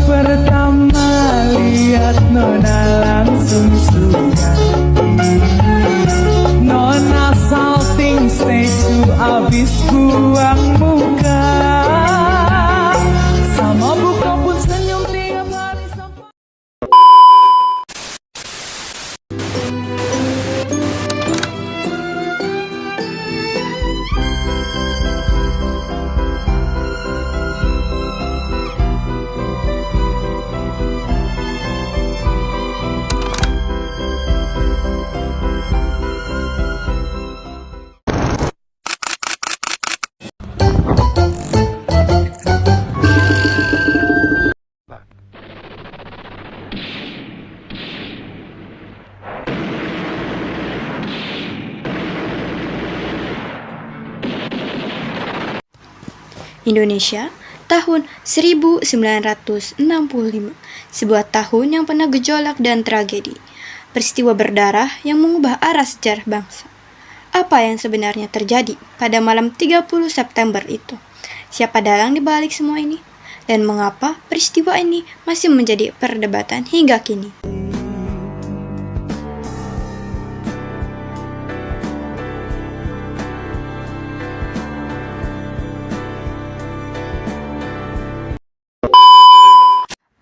pertama lihat Nona langsung suka. Nona salting stage abis buang muka. Sama buka pun senyum tiap hari sampai. Indonesia tahun 1965, sebuah tahun yang penuh gejolak dan tragedi, peristiwa berdarah yang mengubah arah sejarah bangsa. Apa yang sebenarnya terjadi pada malam 30 September itu? Siapa dalang di balik semua ini? Dan mengapa peristiwa ini masih menjadi perdebatan hingga kini?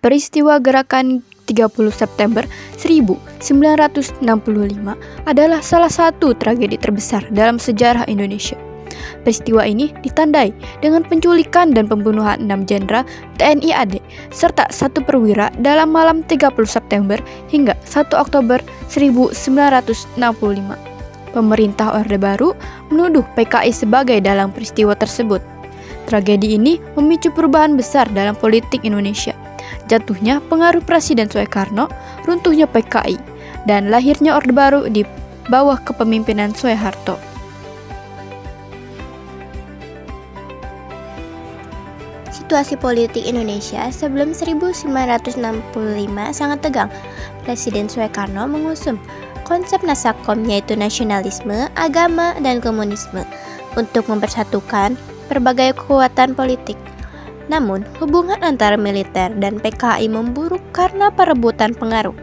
Peristiwa gerakan 30 September 1965 adalah salah satu tragedi terbesar dalam sejarah Indonesia. Peristiwa ini ditandai dengan penculikan dan pembunuhan 6 jenderal TNI AD serta 1 perwira dalam malam 30 September hingga 1 Oktober 1965. Pemerintah Orde Baru menuduh PKI sebagai dalang peristiwa tersebut. Tragedi ini memicu perubahan besar dalam politik Indonesia. Jatuhnya pengaruh Presiden Soekarno, runtuhnya PKI, dan lahirnya Orde Baru di bawah kepemimpinan Soeharto. Situasi politik Indonesia sebelum 1965 sangat tegang. Presiden Soekarno mengusung konsep Nasakom, yaitu nasionalisme, agama, dan komunisme, untuk mempersatukan berbagai kekuatan politik. Namun, hubungan antara militer dan PKI memburuk karena perebutan pengaruh.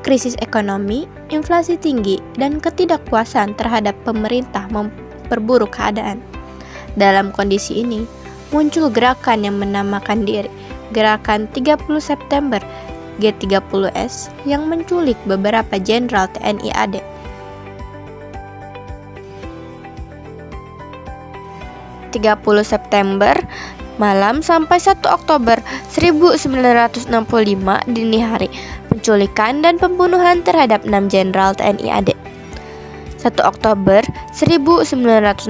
Krisis ekonomi, inflasi tinggi, dan ketidakpuasan terhadap pemerintah memperburuk keadaan. Dalam kondisi ini, muncul gerakan yang menamakan diri Gerakan 30 September G30S yang menculik beberapa jenderal TNI AD. September malam sampai 1 Oktober 1965 dini hari, penculikan dan pembunuhan terhadap 6 jenderal TNI AD. 1 Oktober 1965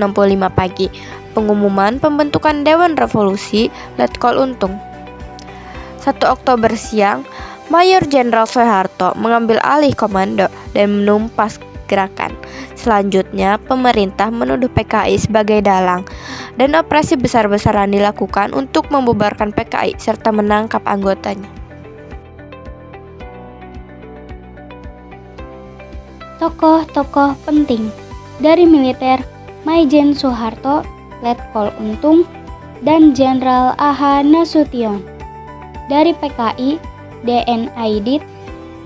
pagi, pengumuman pembentukan Dewan Revolusi Letkol Untung. 1 Oktober siang, Mayor Jenderal Soeharto mengambil alih komando dan menumpas gerakan. Selanjutnya, pemerintah menuduh PKI sebagai dalang dan operasi besar-besaran dilakukan untuk membubarkan PKI serta menangkap anggotanya. Tokoh-tokoh penting dari militer: Maijen Soeharto, Letkol Untung, dan Jenderal A.H. Nasution. Dari PKI, D.N. Aidit,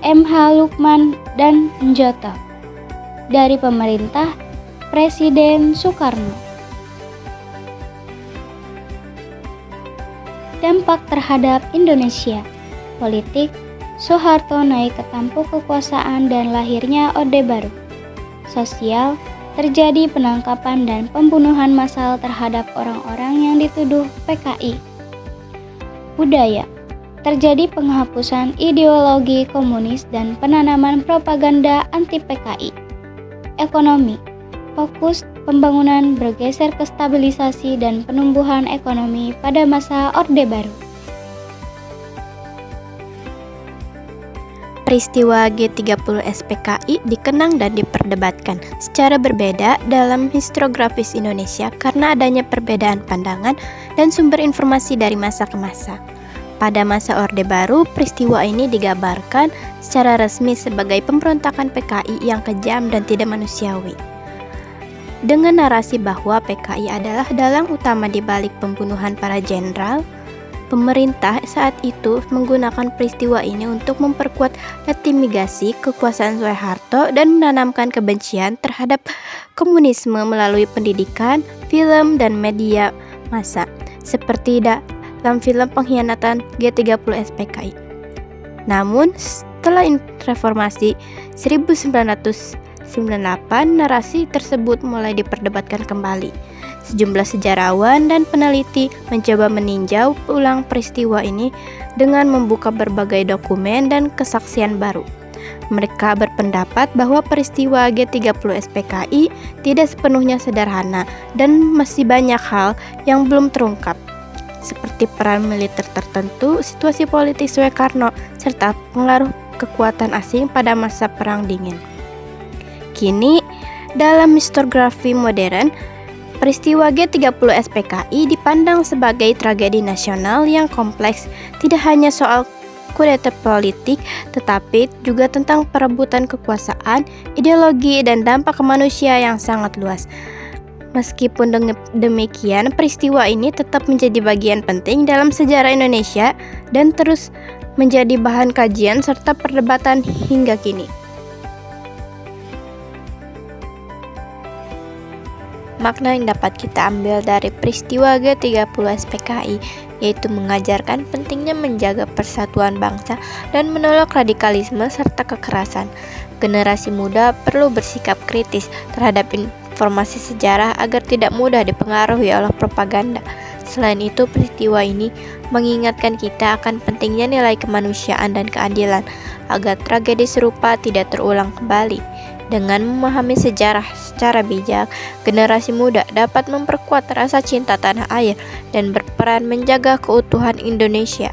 M.H. Lukman, dan Njoto. Dari pemerintah, Presiden Soekarno. Dampak terhadap Indonesia. Politik, Soeharto naik ke tampuk kekuasaan dan lahirnya Orde Baru. Sosial, terjadi penangkapan dan pembunuhan massal terhadap orang-orang yang dituduh PKI. Budaya, terjadi penghapusan ideologi komunis dan penanaman propaganda anti-PKI. Ekonomi, fokus pembangunan bergeser ke stabilisasi dan penumbuhan ekonomi pada masa Orde Baru. Peristiwa G30S PKI dikenang dan diperdebatkan secara berbeda dalam historiografis Indonesia karena adanya perbedaan pandangan dan sumber informasi dari masa ke masa. Pada masa Orde Baru, peristiwa ini digambarkan secara resmi sebagai pemberontakan PKI yang kejam dan tidak manusiawi. Dengan narasi bahwa PKI adalah dalang utama di balik pembunuhan para jenderal, Pemerintah saat itu menggunakan peristiwa ini untuk memperkuat legitimasi kekuasaan Soeharto dan menanamkan kebencian terhadap komunisme melalui pendidikan, film, dan media massa, seperti dalam film pengkhianatan G30 SPKI. Namun, setelah reformasi 1998, narasi tersebut mulai diperdebatkan kembali. Sejumlah sejarawan dan peneliti mencoba meninjau ulang peristiwa ini dengan membuka berbagai dokumen dan kesaksian baru. Mereka berpendapat bahwa peristiwa G30 SPKI tidak sepenuhnya sederhana dan masih banyak hal yang belum terungkap, seperti peran militer tertentu, situasi politik Soekarno, serta pengaruh kekuatan asing pada masa Perang Dingin. Kini, dalam historiografi modern, peristiwa G30 SPKI dipandang sebagai tragedi nasional yang kompleks, tidak hanya soal kudeta politik, tetapi juga tentang perebutan kekuasaan, ideologi, dan dampak ke manusia yang sangat luas. Meskipun demikian, peristiwa ini tetap menjadi bagian penting dalam sejarah Indonesia dan terus menjadi bahan kajian serta perdebatan hingga kini. Makna yang dapat kita ambil dari peristiwa G30 SPKI yaitu mengajarkan pentingnya menjaga persatuan bangsa dan menolak radikalisme serta kekerasan. Generasi muda perlu bersikap kritis terhadap informasi sejarah agar tidak mudah dipengaruhi oleh propaganda. Selain itu, peristiwa ini mengingatkan kita akan pentingnya nilai kemanusiaan dan keadilan agar tragedi serupa tidak terulang kembali. Dengan memahami sejarah secara bijak, generasi muda dapat memperkuat rasa cinta tanah air dan berperan menjaga keutuhan Indonesia.